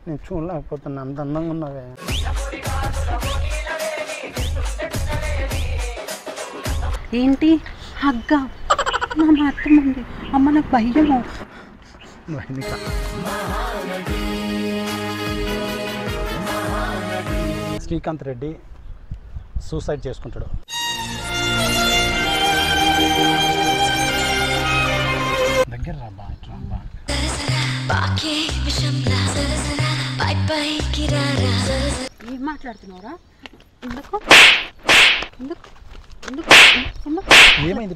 నేను చూడలేకపోతున్నా, అంత అందంగా ఉన్నావే. ఏంటి హగ్గా? నా అత్తమ్మ ఉంది. అమ్మ నాకు భయము. శ్రీకాంత్ రెడ్డి సూసైడ్ చేసుకుంటాడు. దగ్గర రాబా, ఇట్లా ఏం మాట్లాడుతున్నావురా? ఎందుకు ఎందుకు ఎందుకు ఏమైంది?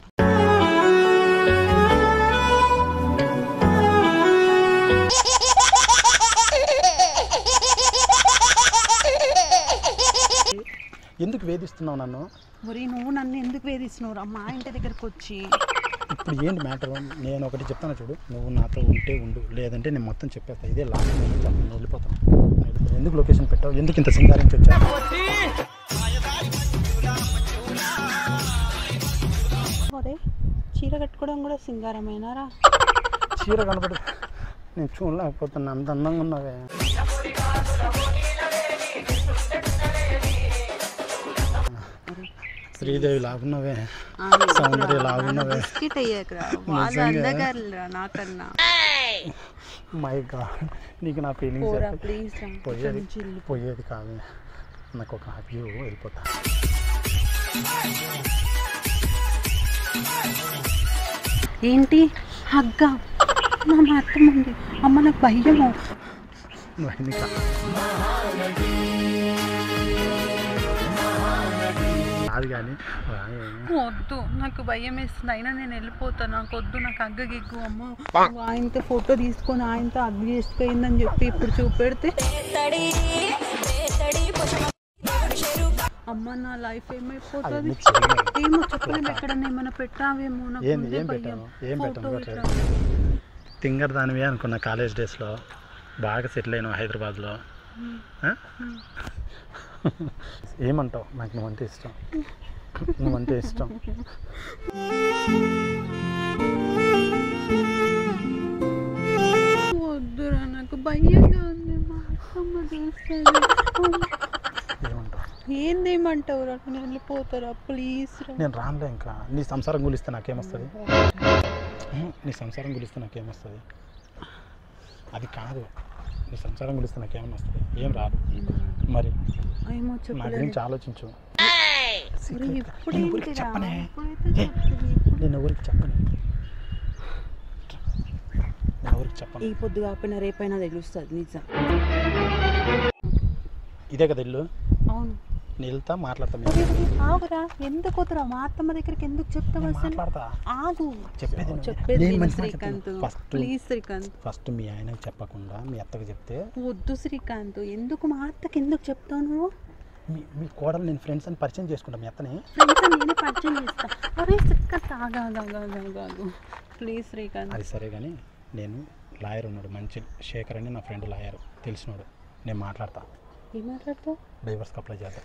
ఎందుకు వేధిస్తున్నావు నన్ను? మరి నువ్వు నన్ను ఎందుకు వేధిస్తున్నావురా మా ఇంటి దగ్గరకు వచ్చి? ఇప్పుడు ఏంటి మ్యాటర్? నేను ఒకటి చెప్తాను చూడు, నువ్వు నాతో ఉంటే ఉండు, లేదంటే నేను మొత్తం చెప్పేస్తాను. ఇదే లాస్ట్, నేను వెళ్ళిపోతాను. ఎందుకు లొకేషన్ పెట్టావు? ఎందుకు ఇంత సింగారించి వచ్చావు? అరే చీర కట్టుకోవడం కూడా సింగారమేనారా? చీర కనపడ, నేను చూడలేకపోతున్నా, అంత అందంగా ఉన్నావే. శ్రీదేవి లాగున్నావే, సౌందర్య లాగున్నావే. నాకన్నా మై గాడ్, నీకు నా ఫీలింగ్స్ పోయేది కాదు. నాకు ఒక హ్యాపీ వెళ్ళిపోతా. ఏంటి హగ్గా? నా అత్తమ్మ ఉంది. అమ్మ నాకు భయము. కాదు కానీ వద్దు, నాకు భయం వేస్తుంది. అయినా నేను వెళ్ళిపోతాను. నాకు వద్దు, నాకు అగ్గ గిగ్గు. అమ్మ ఆయనతో ఫోటో తీసుకొని ఆయనతో అగ్గు చేసుకుందని చెప్పి ఇప్పుడు చూపెడితే అమ్మ నా లైఫ్ ఏమైపోతుంది? ఏమో చెప్పలేము. ఎక్కడన్నా ఏమైనా పెట్టావేమో. తింగర్ దానివే అనుకున్నా. కాలేజ్ డేస్లో బాగా సెటిల్ అయినావు హైదరాబాద్లో. ఏమంటావు? నాకు నువ్వంటే ఇష్టం, నువ్వంటే ఇష్టం. వద్దురా, నాకు భయంగా ఉంది. మా అత్తమ్మ చూస్తుంది. ఏమంటావు? ఏందేమంటావురా? నేను వెళ్ళిపోతారా ప్లీజ్? నేను రానులే. ఇంకా నీ సంసారం గులిస్తే నాకేమొస్తుంది? నీ సంసారం గులిస్తే నాకేమొస్తుంది? అది కాదు, నీ సంసారం గులిస్తే నాకేమన్నా వస్తుంది? ఏం రాదు. మరి నా గురించి ఆలోచించు. చెప్పనే, నేను ఎవరికి చెప్పను. ఈ పొద్దు కాకపోయినా రేపైనా తెలుస్తుంది నిజం. ఇదే కదా ఇల్లు? అవును. నేను వెళ్తా, మాట్లాడతా. ఆగురా, ఎందుకు వద్దురా? మా అత్తమ్మ దగ్గరికి ఎందుకు చెప్తావు? మాట్లాడతా. ఆగు, చెప్పేది శ్రీకాంత్ ప్లీజ్. శ్రీకాంత్ ఫస్ట్ మీ ఆయనకు చెప్పకుండా మీ అత్తకు చెప్తే. వద్దు శ్రీకాంత్, ఎందుకు మా అత్తకి ఎందుకు చెప్తావు నువ్వు? మీ కోడలు నేను ఫ్రెండ్స్ అని పరిచయం చేసుకుంటా. మీ అత్తని ఫ్రెండ్స్ నేనే పరిచయం చేస్తా. అరే శ్రీకాంత్ ఆగాగాగాగాగు ప్లీజ్ శ్రీకాంత్. అది సరే కానీ నేను లాయర్ ఉన్నాడు మంచి, శేఖర్ అని నా ఫ్రెండ్ లాయర్ తెలిసినాడు. నేను మాట్లాడతా. ఏం మాట్లాడతావు? డైవర్స్కి అప్లై చేద్దాం.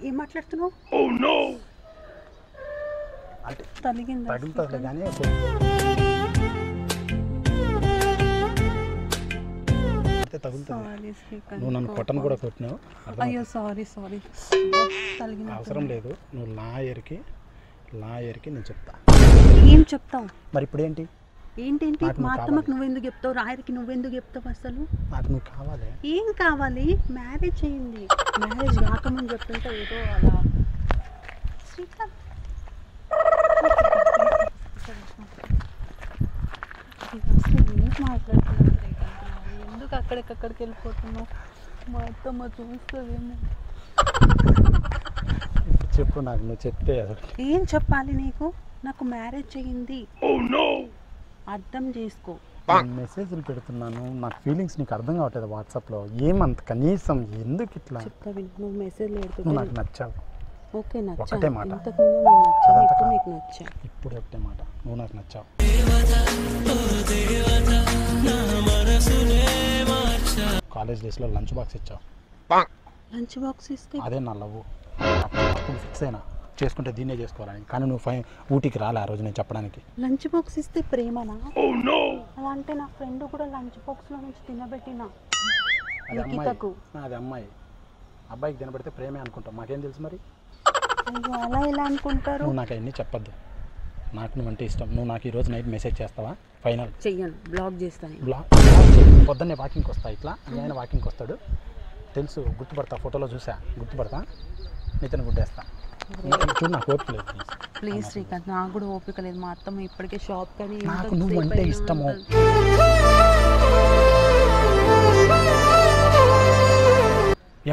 ఏం మాట్లాడుతున్నావు? అంటే తగులుతుంది కానీ తగులుతుంది. నువ్వు నన్ను కొట్టను కూడా కొట్టినావు. అయ్యో సారీ. అవసరం లేదు. నువ్వు లాయర్కి నేను చెప్తా. ఏం చెప్తావు మరి ఇప్పుడు ఏంటి? మా అత్తమ్మకి నువ్వెందుకు చెప్తావు? రాయర్కి నువ్వెందుకు చెప్తావు? అసలు నాకు నువ్వు కావాలి. ఏం కావాలి? మ్యారేజ్ అయింది. మ్యారేజ్ కాకముందు చెప్తుంటే ఏదో అలా. శ్రీకాంత్ మాట్లాడుతున్నావు శ్రీకాంత్, ఎందుకు అక్కడికక్కడికి వెళ్ళిపోతున్నావు? మా అత్తమ్మ చూస్తుందేమో. చెప్పు, నాకు నువ్వు చెప్తే. ఏం చెప్పాలి నీకు? నాకు మ్యారేజ్ అయ్యింది, అర్థం చేసుకో. మెసేజ్లు పెడుతున్నాను, నాకు ఫీలింగ్స్ నీకు అర్థం కావట్లేదు. వాట్సాప్లో ఏమంత కనీసం ఎందుకు ఇట్లా? చెప్తా విను. నువ్వు మెసేజ్లు నువ్వు నాకు నచ్చావు. ఓకే, ఒకటే మాట. ఇప్పుడు ఒకటే మాట, నువ్వు నాకు నచ్చావు. కాలేజ్ డేస్లో లంచ్ బాక్స్ ఇచ్చావు. లంచ్ బాక్స్ ఇస్తే అదే నా లవ్. అప్పుడు ఫిక్స్ అయినా చేసుకుంటే దీన్నే చేసుకోవాలని. కానీ నువ్వు ఊటీకి రాలే ఆ రోజు నేను చెప్పడానికి. లంచ్ బాక్స్ ఇస్తే ప్రేమనా? అలా అంటే నా ఫ్రెండ్ కూడా లంచ్ బాక్స్లో నుంచి తినబెట్టిన అది నిఖితకు. అది అమ్మాయి, అబ్బాయికి తినబెడితే ప్రేమే అనుకుంటాం. మాకేం తెలుసు మరి? అలా ఎలా అనుకుంటారు? నువ్వు నాకు అవన్నీ చెప్పొద్దు. నాకు నువ్వంటే ఇష్టం. నువ్వు నాకు ఈరోజు నైట్ మెసేజ్ చేస్తావా? ఫైనల్ చెయ్యను, బ్లాక్ చేస్తాను. బ్లాక్ పొద్దున్నే వాకింగ్కి వస్తా. ఇట్లా ఆయన వాకింగ్కి వస్తాడు తెలుసు, గుర్తుపడతా. ఫోటోలో చూసా, గుర్తుపడతా. నీతను గుడ్డేస్తా. చూడు నాకు ఓపిక లేదు. ప్లీజ్ శ్రీకాంత్, నాకు కూడా ఓపిక లేదు. మా అత్తమ్మ ఇప్పటికే షాప్ కానీ నాకు నువ్వు అంటే ఇష్టము.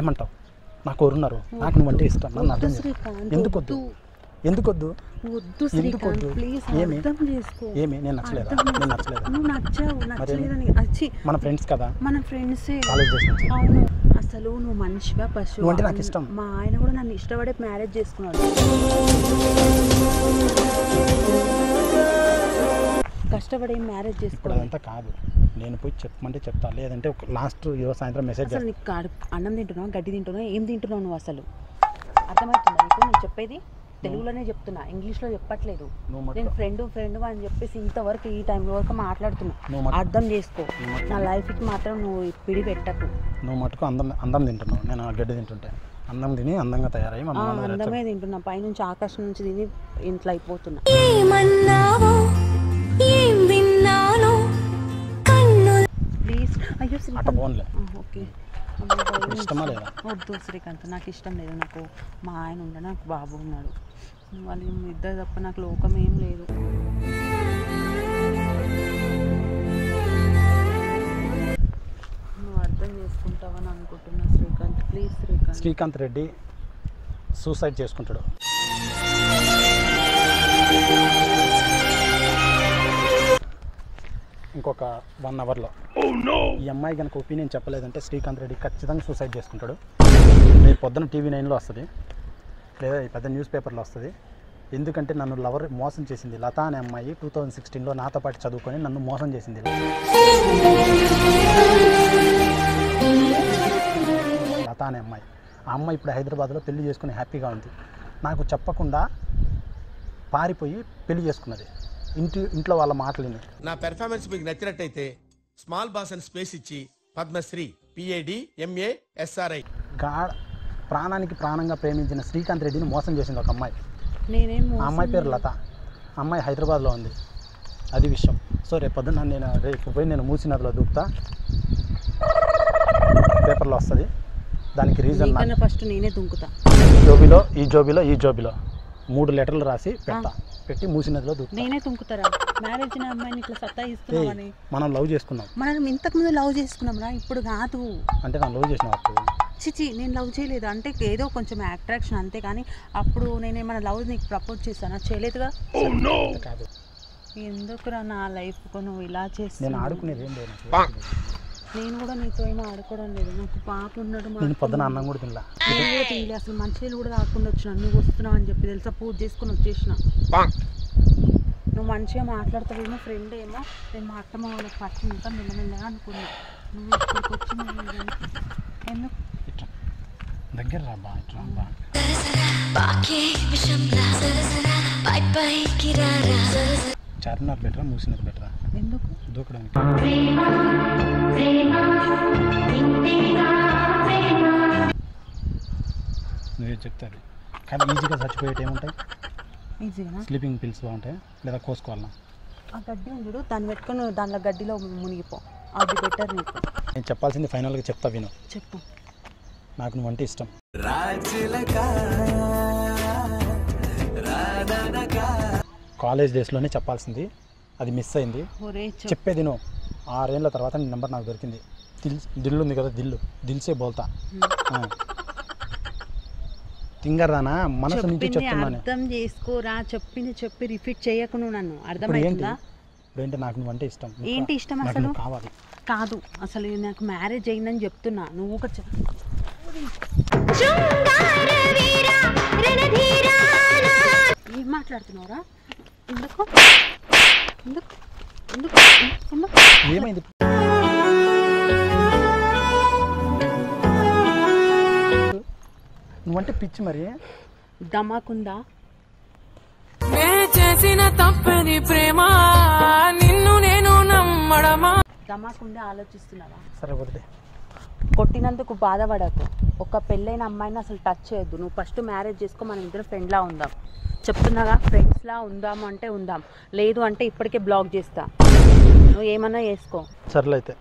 ఏమంటావు? నాకు ఎవరున్నారు? నాకు నువ్వు అంటే ఇష్టం. నన్ను అర్థం చేసుకో. ఎందుకు వద్దు? ఎందుకు వద్దు? వద్దు శ్రీకాంత్, ప్లీజ్ అర్థం చేసుకో. ఏమి నేను నచ్చలేదా? నేను నచ్చలేదా? నువ్వు నచ్చావు, నచ్చలేదని వచ్చి మన ఫ్రెండ్స్ కదా, మన ఫ్రెండ్సే. కాలేజ్ చేసి అవును, అసలు నువ్వు మనిషిగా పశువు. నువ్వు అంటే నాకు ఇష్టం. మా ఆయన కూడా నన్ను ఇష్టపడే మ్యారేజ్ చేసుకున్నాడు. కష్టపడి మ్యారేజ్ ఇప్పుడు చేసుకోవాలి. అదంతా కాదు. నేను పోయి చెప్పమంటే చెప్తా, లేదంటే లాస్ట్ ఈరోజు సాయంత్రం మెసేజ్ అసలు నీకు అన్నం తింటున్నావు, గడ్డి తింటున్నావు, ఏం తింటున్నావు నువ్వు? అసలు అర్థమవుతుందా నీకు? నేను చెప్పేది తెలుగులోనే చెప్తున్నా, ఇంగ్లీష్లో చెప్పట్లేదు. నేను ఫ్రెండ్ అని చెప్పేసి ఇంతవరకు ఈ టైం వరకు మాట్లాడుతున్నా. అర్థం చేసుకో. నా లైఫ్కి మాత్రం నువ్వు పిడి పెట్టకు. నువ్వు మటుకు అందం తింటున్నావు, నేను గడ్డి తింటుంటే. అందం తిని అందంగా తయారై అందమే తింటున్నా, పైనుంచి ఆకాశం నుంచి తిని ఇంట్లో అయిపోతున్నా. ప్లీజ్ అయ్యో ఓకే, ఇష్టమా లేదా? వద్దు శ్రీకాంత్, నాకు ఇష్టం లేదు. నాకు మా ఆయన ఉన్నాడు, నాకు బాబు ఉన్నాడు. వాళ్ళు ఇద్దరు తప్ప నాకు లోకం ఏం లేదు. నువ్వు అర్థం చేసుకుంటావని అనుకుంటున్నా శ్రీకాంత్. ప్లీజ్ శ్రీకాంత్. శ్రీకాంత్ రెడ్డి సూసైడ్ చేసుకుంటాడు. ఇంకొక 1 అవర్లో ఈ అమ్మాయి కనుక ఒపీనియన్ చెప్పలేదంటే శ్రీకాంత్ రెడ్డి ఖచ్చితంగా సూసైడ్ చేసుకుంటాడు. రేపు పొద్దున TV 9లో వస్తుంది, లేదా పెద్ద న్యూస్ పేపర్లో వస్తుంది. ఎందుకంటే నన్ను లవర్ మోసం చేసింది. లత అనే అమ్మాయి 2016లో నాతో పాటు చదువుకొని నన్ను మోసం చేసింది. లత అనే అమ్మాయి, ఆ అమ్మాయి ఇప్పుడు హైదరాబాద్లో పెళ్లి చేసుకుని హ్యాపీగా ఉంది. నాకు చెప్పకుండా పారిపోయి పెళ్లి చేసుకున్నది. ఇంట్లో వాళ్ళ మాటలు. నా పెర్ఫార్మెన్స్ మీకు నచ్చినట్టయితే స్మాల్ బాస్ అని స్పేస్ ఇచ్చి పద్మశ్రీ PAD MA SRI ప్రాణానికి ప్రాణంగా ప్రేమించిన శ్రీకాంత్ రెడ్డిని మోసం చేసింది ఒక అమ్మాయి. ఆ అమ్మాయి పేరు లత. ఆ అమ్మాయి హైదరాబాద్లో ఉంది, అది విషయం. సో రేపు పొద్దున్న రేపు పోయి నేను మూసీ నదిలో దూకుతా, పేపర్లో వస్తుంది. దానికి రీజన్ ఫస్ట్ నేనే దుంకుతా. ఈ జోబిలో 3 లెటర్లు రాసి పెట్టి మూసీ నదిలో దూకుతా. నేనే దుంకుతారా? మ్యారేజ్ నా అమ్మాయిని ఇట్లా సత్తాయిస్తున్నామని. మనం లవ్ చేసుకున్నాం. మనం ఇంతకు ముందు లవ్ చేసుకున్నాం రా, ఇప్పుడు కాదు. అంటే నేను లవ్ చేసిన అప్పుడు చిచి, నేను లవ్ చేయలేదు. అంటే ఏదో కొంచెం అట్రాక్షన్ అంతే, కానీ అప్పుడు నేనేమైనా లవ్ నీకు ప్రపోజ్ చేస్తానా? చేయలేదుగా. కాదు, ఎందుకురా నా లైఫ్ నువ్వు ఇలా చేస్తా? నేను ఆడుకునేది ఏం లేదు. నేను కూడా నీతో ఏమో ఆడుకోవడం లేదు. నాకు పాప ఉన్నాడు. నేను పొద్దున అన్నం కూడా తినలా. నేను కూడా తినలే అసలు. మంచినీళ్ళు కూడా తాకుండా వచ్చిన. నువ్వు వస్తున్నావు అని చెప్పి తెలుసా, పూజ చేసుకుని వచ్చేసిన. నువ్వు మంచిగా మాట్లాడతావేమో, ఫ్రెండ్ ఏమో. నేను మా అత్తమ్మ వాళ్ళకి పరిచయం ఇంకా నిన్న అనుకున్నా. నువ్వు ఇక్కడికి వచ్చి ఎందుకు దగ్గర రాబా, ఇట్లా బా. చార్మినార్ బెటరా, మూసినది బెటరా? ఎందుకు దూకడానికి? నువ్వే చెప్తారు. కానీ ఈజీగా చచ్చిపోయేటి ఏముంటాయి? ఈజీగా స్లీపింగ్ పిల్స్ బాగుంటాయి, లేదా కోసుకోవాలా? ఆ గడ్డి ఉండడు, దాన్ని పెట్టుకొని దానిలో గడ్డిలో మునిగిపో, అది బెటర్ నీకు. నేను చెప్పాల్సింది ఫైనల్గా చెప్తా, విను. చెప్పు. నాకు నువ్వంటే ఇష్టం. కాలేజ్ డేస్లోనే చెప్పాల్సింది, అది మిస్ అయింది. చెప్పేది నువ్వు. 6 ఏళ్ళ తర్వాత నీ నెంబర్ నాకు దొరికింది. దిల్లు ఉంది కదా, దిల్సే బోల్తా. తింగరానా, మనసు నుంచి చెప్తున్నాను. అర్థం చేసుకోరా, చెప్పి రిపీట్ చేయకు నువ్వు నన్ను. అర్థమైందా? ఏంటి నాకు నువ్వంటే ఇష్టం. ఏంటి ఇష్టం అసలు? కావాలి కాదు, అసలు నాకు మ్యారేజ్ అయిందని చెప్తున్నా. నువ్వు ఒక ఏం మాట్లాడుతున్నావురా? ఎందుకు ఎందుకు ఎందుకు ఎందుకు ఏమైంది? నువ్వంటే పిచ్చి మరి. దమాకుందా? నే చేసిన తప్పని ప్రేమ నిన్ను నేను నమ్మడమా? దమాకుండే ఆలోచిస్తున్నావా? సరే వదిలే. కొట్టినందుకు బాధపడకు. ఒక పెళ్ళైన అమ్మాయిని అసలు టచ్ చేయొద్దు. నువ్వు ఫస్ట్ మ్యారేజ్ చేసుకో, మన ఇద్దరు ఫ్రెండ్లా ఉందాం. చెప్తున్నాగా, ఫ్రెండ్స్లా ఉందాము అంటే ఉందాం, లేదు అంటే ఇప్పటికే బ్లాక్ చేస్తా. నువ్వు ఏమన్నా చేసుకో. సర్లే అయితే.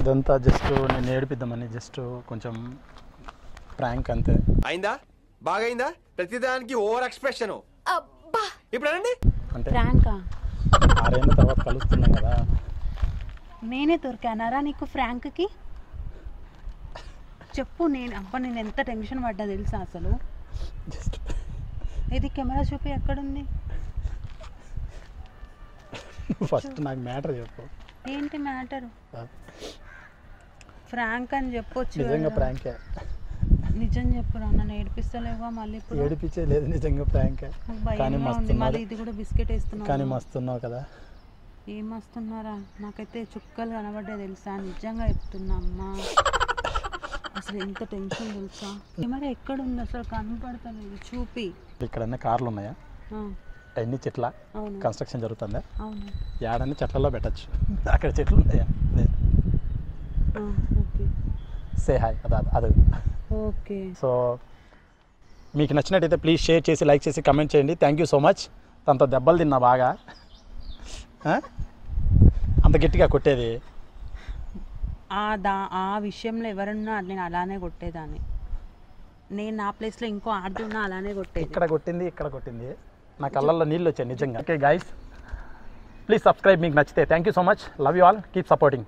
ఇదంతా జస్ట్ నేను ఏడిపిద్దామని, జస్ట్ కొంచెం ప్రాంక్ అంతే. అయిందా? బాగైందా? ప్రతిదానికి ఓవర్ ఎక్స్ప్రెషన్. ఇప్పుడు అనండి. అంటే ఫ్రాంకా? 6 ఏళ్ళ తర్వాత కలుస్తున్నాం కదా. నేనే దొరికానారా నీకు ఫ్రాంక్కి? చెప్పు. నేను ఎంత టెన్షన్ పడ్డా తెలుసా అసలు. జస్ట్ ఇది కెమెరా చూపి ఎక్కడుంది? ఫస్ట్ నాకు మ్యాటర్ చెప్పు. ఏంటి మ్యాటరు? ఫ్రాంక్ అని చెప్పొచ్చు. నిజంగా ప్రాంకే. నిజం చెప్పురా, నన్ను ఏడిపిస్తలేవా మళ్ళీ? ఇప్పుడు ఏడిపించే లేదు, నిజంగా ప్రాంకే. నాకు కానీ భయంగా ఉంది. మళ్ళీ ఇది కూడా బిస్కెట్ వేస్తున్నావు. కానీ మస్తున్నావు కదా. ఏం వస్తున్నారా? నాకైతే చుక్కలు కనబడ్డాయి తెలుసా, నిజంగా చెప్తున్నా అమ్మా. అసలు ఎంత టెన్షన్ తెలుసా. కెమెరా ఎక్కడుంది అసలు కనపడతలేదు, చూపి. ఇక్కడన్నా కార్లు ఉన్నాయా? అన్ని చెట్ల అవును కన్స్ట్రక్షన్ జరుగుతుందా? అవును. ఏడన్నా చెట్లలో పెట్టచ్చు. అక్కడ చెట్లు ఉన్నాయా? ఓకే. Say hi. అది ఓకే. సో మీకు నచ్చినట్టయితే ప్లీజ్ షేర్ చేసి, లైక్ చేసి, కమెంట్ చేయండి. Thank you so much. దాంతో దెబ్బలు తిన్నా బాగా. అంత గట్టిగా కొట్టేది. ఆ విషయంలో ఎవరన్నా నేను అలానే కొట్టేదాన్ని. నేను నా ప్లేస్లో ఇంకో ఆర్డర్ ఉన్నా అలానే కొట్టేది. ఇక్కడ కొట్టింది. నా కళ్ళల్లో నీళ్ళు వచ్చాయి నిజంగా. ఓకే గైస్, ప్లీజ్ సబ్స్క్రైబ్ మీకు నచ్చితే. Thank you so much. Love you all. Keep supporting.